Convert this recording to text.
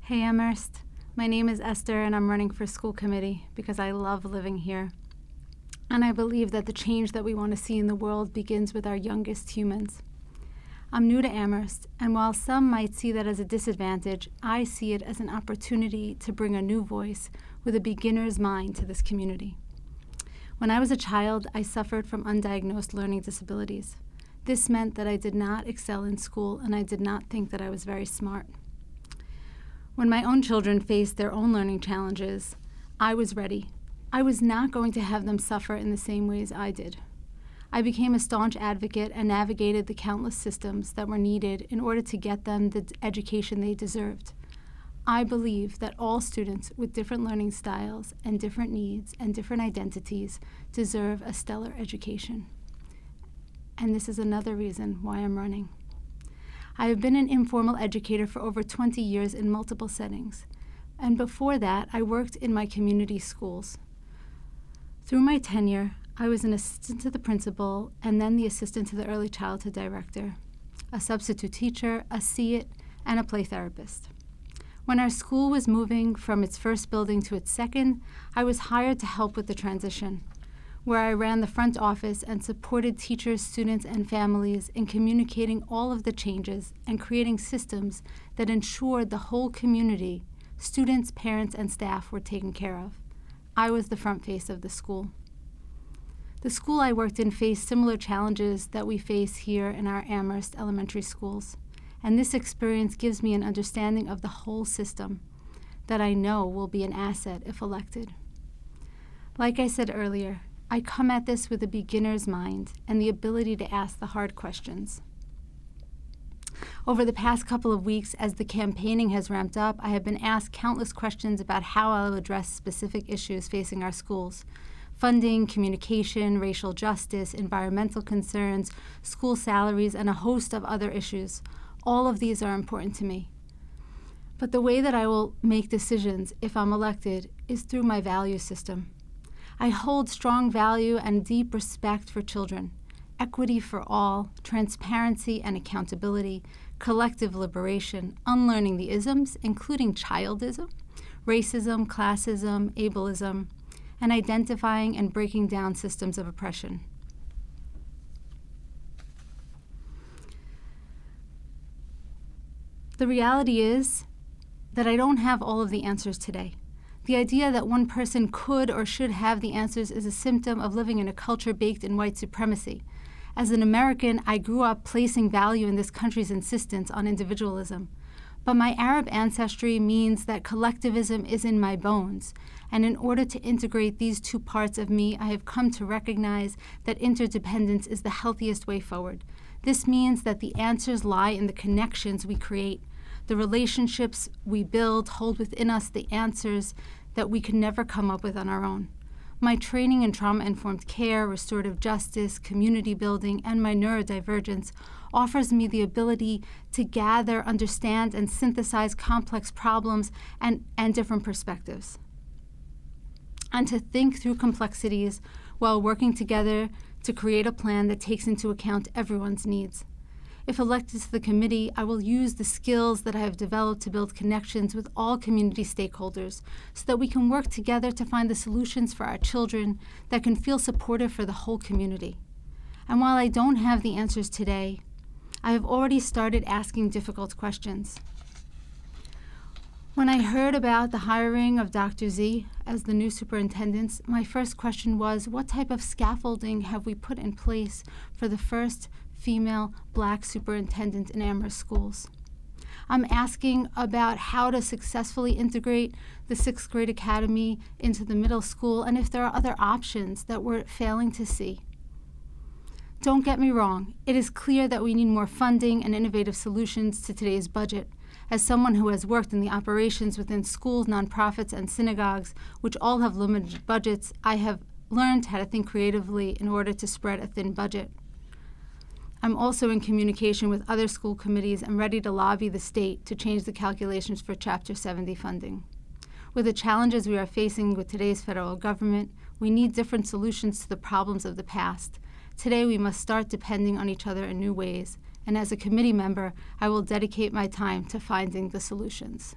Hey Amherst, my name is Esther and I'm running for school committee because I love living here. And I believe that the change that we want to see in the world begins with our youngest humans. I'm new to Amherst, and while some might see that as a disadvantage, I see it as an opportunity to bring a new voice with a beginner's mind to this community. When I was a child, I suffered from undiagnosed learning disabilities. This meant that I did not excel in school and I did not think that I was very smart. When my own children faced their own learning challenges, I was ready. I was not going to have them suffer in the same ways I did. I became a staunch advocate and navigated the countless systems that were needed in order to get them the education they deserved. I believe that all students with different learning styles and different needs and different identities deserve a stellar education. And this is another reason why I'm running. I have been an informal educator for over 20 years in multiple settings, and before that, I worked in my community schools. Through my tenure, I was an assistant to the principal and then the assistant to the early childhood director, a substitute teacher, a SEAT, and a play therapist. When our school was moving from its first building to its second, I was hired to help with the transition, where I ran the front office and supported teachers, students, and families in communicating all of the changes and creating systems that ensured the whole community, students, parents, and staff, were taken care of. I was the front face of the school. The school I worked in faced similar challenges that we face here in our Amherst elementary schools, and this experience gives me an understanding of the whole system that I know will be an asset if elected. Like I said earlier, I come at this with a beginner's mind and the ability to ask the hard questions. Over the past couple of weeks, as the campaigning has ramped up, I have been asked countless questions about how I'll address specific issues facing our schools: funding, communication, racial justice, environmental concerns, school salaries, and a host of other issues. All of these are important to me. But the way that I will make decisions if I'm elected is through my value system. I hold strong value and deep respect for children, equity for all, transparency and accountability, collective liberation, unlearning the isms, including childism, racism, classism, ableism, and identifying and breaking down systems of oppression. The reality is that I don't have all of the answers today. The idea that one person could or should have the answers is a symptom of living in a culture baked in white supremacy. As an American, I grew up placing value in this country's insistence on individualism. But my Arab ancestry means that collectivism is in my bones, and in order to integrate these two parts of me, I have come to recognize that interdependence is the healthiest way forward. This means that the answers lie in the connections we create. The relationships we build hold within us the answers that we could never come up with on our own. My training in trauma-informed care, restorative justice, community building, and my neurodivergence offers me the ability to gather, understand, and synthesize complex problems and different perspectives, and to think through complexities while working together to create a plan that takes into account everyone's needs. If elected to the committee, I will use the skills that I have developed to build connections with all community stakeholders so that we can work together to find the solutions for our children that can feel supportive for the whole community. And while I don't have the answers today, I have already started asking difficult questions. When I heard about the hiring of Dr. Z as the new superintendent, my first question was, what type of scaffolding have we put in place for the first female Black superintendent in Amherst schools? I'm asking about how to successfully integrate the 6th grade academy into the middle school and if there are other options that we're failing to see. Don't get me wrong, it is clear that we need more funding and innovative solutions to today's budget. As someone who has worked in the operations within schools, nonprofits, and synagogues, which all have limited budgets, I have learned how to think creatively in order to spread a thin budget. I'm also in communication with other school committees and ready to lobby the state to change the calculations for Chapter 70 funding. With the challenges we are facing with today's federal government, we need different solutions to the problems of the past. Today, we must start depending on each other in new ways, and as a committee member, I will dedicate my time to finding the solutions.